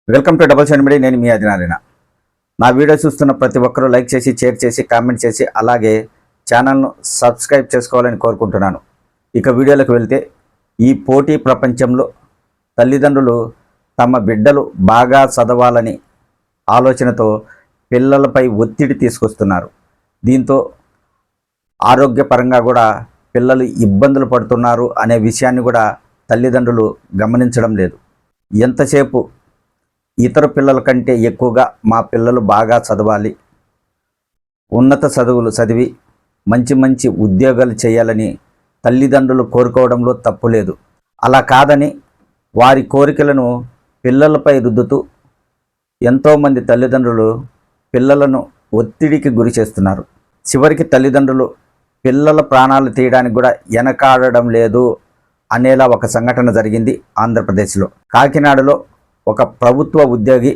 Welcome to double send media. నేను మీ ఆదినారాయణ. నా video చూస్తున్న ప్రతి ఒక్కరూ లైక్ చేసి, షేర్ చేసి, కామెంట్ చేసి, అలాగే ఛానల్ను సబ్స్క్రైబ్ చేసుకోవాలని కోరుకుంటున్నాను. ఇక వీడియోలకు వెళ్తే, ఈ పోటీ ప్రపంచంలో తల్లిదండ్రులు తమ బిడ్డలు బాగా చదవాలని ఆలోచనతో పిల్లలపై ఒత్తిడి తీసుకొస్తున్నారు. దీంతో ఆరోగ్యపరంగా కూడా పిల్లలు ఇబ్బందులు పడుతున్నారు అనే విషయాన్ని కూడా తల్లిదండ్రులు గమనించడం లేదు. ఎంతసేపు ఇతర పిల్లల కంటే ఎక్కువగా మా పిల్లలు బాగా చదవాలి, ఉన్నత చదువులు చదివి మంచి మంచి ఉద్యోగాలు చేయాలని తల్లిదండ్రులు కోరుకోవడంలో తప్పు లేదు. అలా కాదని వారి కోరికలను పిల్లలపై రుద్దుతూ ఎంతోమంది తల్లిదండ్రులు పిల్లలను ఒత్తిడికి గురి చేస్తున్నారు. చివరికి తల్లిదండ్రులు పిల్లల ప్రాణాలు తీయడానికి కూడా వెనకాడడం లేదు అనేలా ఒక సంఘటన జరిగింది ఆంధ్రప్రదేశ్లో. కాకినాడలో ఒక ప్రభుత్వ ఉద్యోగి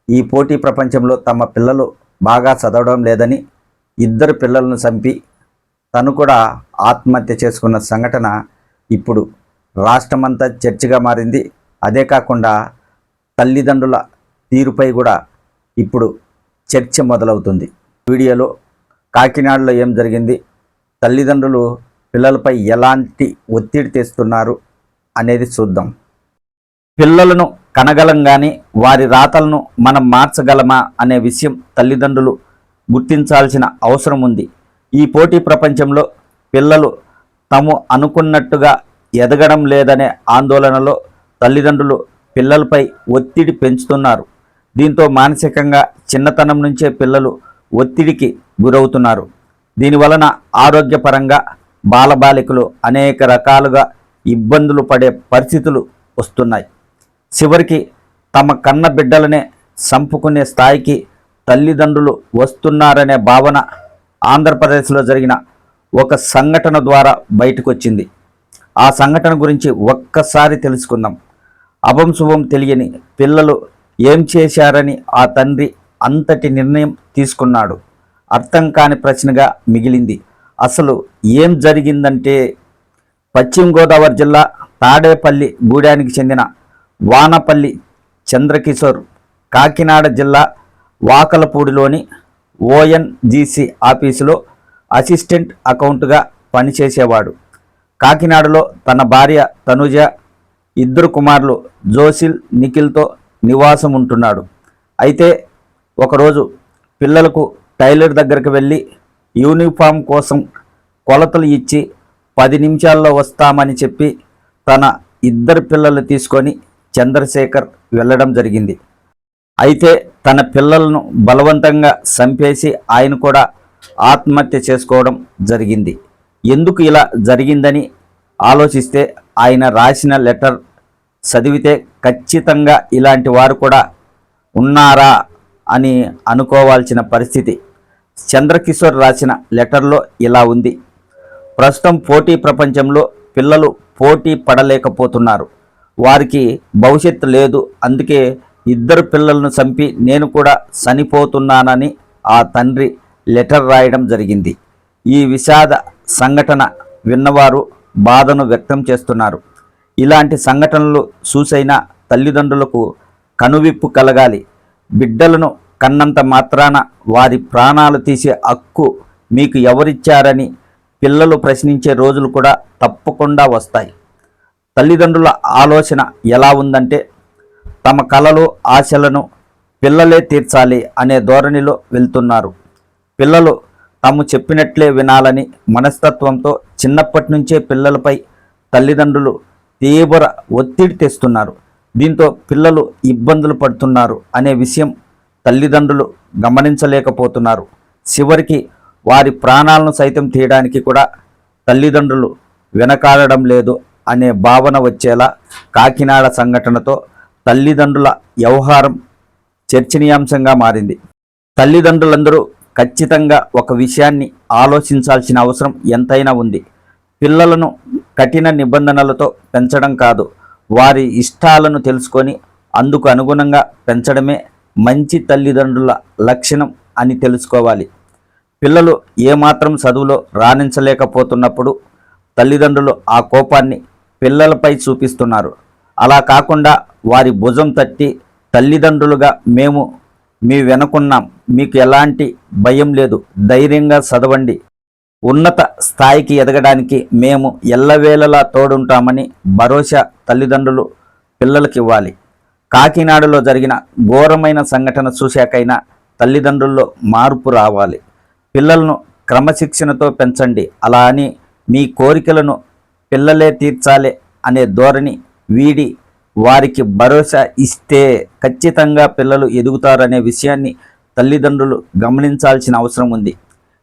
ఈ పోటీ ప్రపంచంలో తమ పిల్లలు బాగా చదవడం లేదని ఇద్దరు పిల్లలను చంపి తను కూడా ఆత్మహత్య చేసుకున్న సంఘటన ఇప్పుడు రాష్ట్రమంతా చర్చగా మారింది. అదే కాకుండా తల్లిదండ్రుల తీరుపై కూడా ఇప్పుడు చర్చ మొదలవుతుంది. వీడియోలో కాకినాడలో ఏం జరిగింది, తల్లిదండ్రులు పిల్లలపై ఎలాంటి ఒత్తిడి తెస్తున్నారు అనేది చూద్దాం. పిల్లలను కనగలం కానీ వారి రాతలను మనం మార్చగలమా అనే విషయం తల్లిదండ్రులు గుర్తించాల్సిన అవసరం ఉంది. ఈ పోటీ ప్రపంచంలో పిల్లలు తాము అనుకున్నట్టుగా ఎదగడం లేదనే ఆందోళనలో తల్లిదండ్రులు పిల్లలపై ఒత్తిడి పెంచుతున్నారు. దీంతో మానసికంగా చిన్నతనం నుంచే పిల్లలు ఒత్తిడికి గురవుతున్నారు. దీనివలన ఆరోగ్యపరంగా బాలబాలికలు అనేక రకాలుగా ఇబ్బందులు పడే పరిస్థితులు వస్తున్నాయి. చివరికి తమ కన్న బిడ్డలనే చంపుకునే స్థాయికి తల్లిదండ్రులు వస్తున్నారనే భావన ఆంధ్రప్రదేశ్లో జరిగిన ఒక సంఘటన ద్వారా బయటకు వచ్చింది. ఆ సంఘటన గురించి ఒక్కసారి తెలుసుకుందాం. అభం శుభం తెలియని పిల్లలు ఏం చేశారని ఆ తండ్రి అంతటి నిర్ణయం తీసుకున్నాడు. అర్థం కాని ప్రశ్నగా మిగిలింది. అసలు ఏం జరిగిందంటే, పశ్చిమ గోదావరి జిల్లా తాడేపల్లి గూడానికి చెందిన వానపల్లి చంద్రకిషోర్ కాకినాడ జిల్లా వాకలపూడిలోని ఓఎన్జీసీ ఆఫీసులో అసిస్టెంట్ అకౌంట్గా పనిచేసేవాడు. కాకినాడలో తన భార్య తనుజ, ఇద్దరు కుమారులు జోసిల్, నిఖిల్తో నివాసం ఉంటున్నాడు. అయితే ఒకరోజు పిల్లలకు టైలర్ దగ్గరికి వెళ్ళి యూనిఫామ్ కోసం కొలతలు ఇచ్చి 10 నిమిషాల్లో వస్తామని చెప్పి తన ఇద్దరు పిల్లలు తీసుకొని చంద్రశేఖర్ వెళ్ళడం జరిగింది. అయితే తన పిల్లలను బలవంతంగా చంపేసి ఆయన కూడా ఆత్మహత్య చేసుకోవడం జరిగింది. ఎందుకు ఇలా జరిగిందని ఆలోచిస్తే ఆయన రాసిన లెటర్ చదివితే ఖచ్చితంగా ఇలాంటి వారు కూడా ఉన్నారా అని అనుకోవాల్సిన పరిస్థితి. చంద్రకిషోర్ రాసిన లెటర్లో ఇలా ఉంది: ప్రస్తుతం పోటీ ప్రపంచంలో పిల్లలు పోటీ పడలేకపోతున్నారు. వారికి భవిష్యత్తు లేదు. అందుకే ఇద్దరు పిల్లలను చంపి నేను కూడా చనిపోతున్నానని ఆ తండ్రి లెటర్ రాయడం జరిగింది. ఈ విషాద సంఘటన విన్నవారు బాధను వ్యక్తం చేస్తున్నారు. ఇలాంటి సంఘటనలు చూసైనా తల్లిదండ్రులకు కనువిప్పు కలగాలి. బిడ్డలను కన్నంత మాత్రాన వారి ప్రాణాలు తీసే హక్కు మీకు ఎవరిచ్చారని పిల్లలు ప్రశ్నించే రోజులు కూడా తప్పకుండా వస్తాయి. తల్లిదండ్రుల ఆలోచన ఎలా ఉందంటే, తమ కలలు, ఆశలను పిల్లలే తీర్చాలి అనే ధోరణిలో వెళ్తున్నారు. పిల్లలు తాము చెప్పినట్లే వినాలని మనస్తత్వంతో చిన్నప్పటి నుంచే పిల్లలపై తల్లిదండ్రులు తీవ్ర ఒత్తిడి తెస్తున్నారు. దీంతో పిల్లలు ఇబ్బందులు పడుతున్నారు అనే విషయం తల్లిదండ్రులు గమనించలేకపోతున్నారు. చివరికి వారి ప్రాణాలను సైతం తీయడానికి కూడా తల్లిదండ్రులు వెనకాడడం లేదు అనే భావన వచ్చేలా కాకినాడ సంఘటనతో తల్లిదండ్రుల వ్యవహారం చర్చనీయాంశంగా మారింది. తల్లిదండ్రులందరూ ఖచ్చితంగా ఒక విషయాన్ని ఆలోచించాల్సిన అవసరం ఎంతైనా ఉంది. పిల్లలను కఠిన నిబంధనలతో పెంచడం కాదు, వారి ఇష్టాలను తెలుసుకొని అందుకు అనుగుణంగా పెంచడమే మంచి తల్లిదండ్రుల లక్షణం అని తెలుసుకోవాలి. పిల్లలు ఏమాత్రం చదువులో రాణించలేకపోతున్నప్పుడు తల్లిదండ్రులు ఆ కోపాన్ని పిల్లలపై చూపిస్తున్నారు. అలా కాకుండా వారి భుజం తట్టి తల్లిదండ్రులుగా మేము మీ వెనుకున్నాం, మీకు ఎలాంటి భయం లేదు, ధైర్యంగా చదవండి, ఉన్నత స్థాయికి ఎదగడానికి మేము ఎల్లవేళలా తోడుంటామని భరోసా తల్లిదండ్రులు పిల్లలకి ఇవ్వాలి. కాకినాడలో జరిగిన ఘోరమైన సంఘటన చూశాకైనా తల్లిదండ్రుల్లో మార్పు రావాలి. పిల్లలను క్రమశిక్షణతో పెంచండి, అలా అని మీ కోరికలను పిల్లలే తీర్చాలి అనే ధోరణి వీడి వారికి భరోసా ఇస్తే ఖచ్చితంగా పిల్లలు ఎదుగుతారనే విషయాన్ని తల్లిదండ్రులు గమనించాల్సిన అవసరం ఉంది.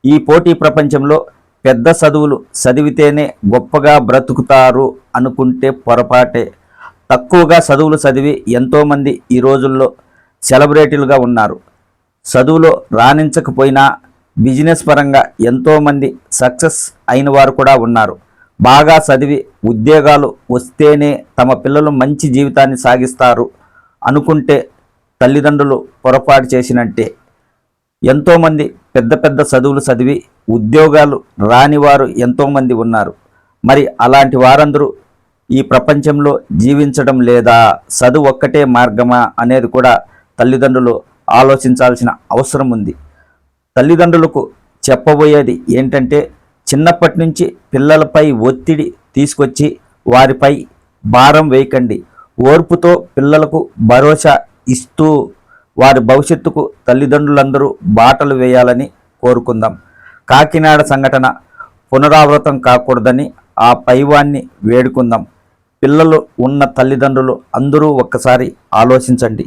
ఈ పోటీ ప్రపంచంలో పెద్ద చదువులు చదివితేనే గొప్పగా బ్రతుకుతారు అనుకుంటే పొరపాటే. తక్కువగా చదువులు చదివి ఎంతోమంది ఈ రోజుల్లో సెలబ్రిటీలుగా ఉన్నారు. చదువులో రాణించకపోయినా బిజినెస్ పరంగా ఎంతోమంది సక్సెస్ అయిన వారు కూడా ఉన్నారు. బాగా చదివి ఉద్యోగాలు వస్తేనే తమ పిల్లలు మంచి జీవితాన్ని సాగిస్తారు అనుకుంటే తల్లిదండ్రులు పొరపాటు చేసినట్టే. ఎంతోమంది పెద్ద పెద్ద చదువులు చదివి ఉద్యోగాలు రానివారు ఎంతోమంది ఉన్నారు. మరి అలాంటి వారందరూ ఈ ప్రపంచంలో జీవించడం లేదా, చదువు ఒక్కటే మార్గమా అనేది కూడా తల్లిదండ్రులు ఆలోచించాల్సిన అవసరం ఉంది. తల్లిదండ్రులకు చెప్పబోయేది ఏంటంటే, చిన్నప్పటి నుంచి పిల్లలపై ఒత్తిడి తీసుకొచ్చి వారిపై భారం వేయకండి. ఓర్పుతో పిల్లలకు భరోసా ఇస్తూ వారి భవిష్యత్తుకు తల్లిదండ్రులందరూ బాటలు వేయాలని కోరుకుందాం. కాకినాడ సంఘటన పునరావృతం కాకూడదని ఆ పైవాన్ని వేడుకుందాం. పిల్లలు ఉన్న తల్లిదండ్రులు అందరూ ఒక్కసారి ఆలోచించండి.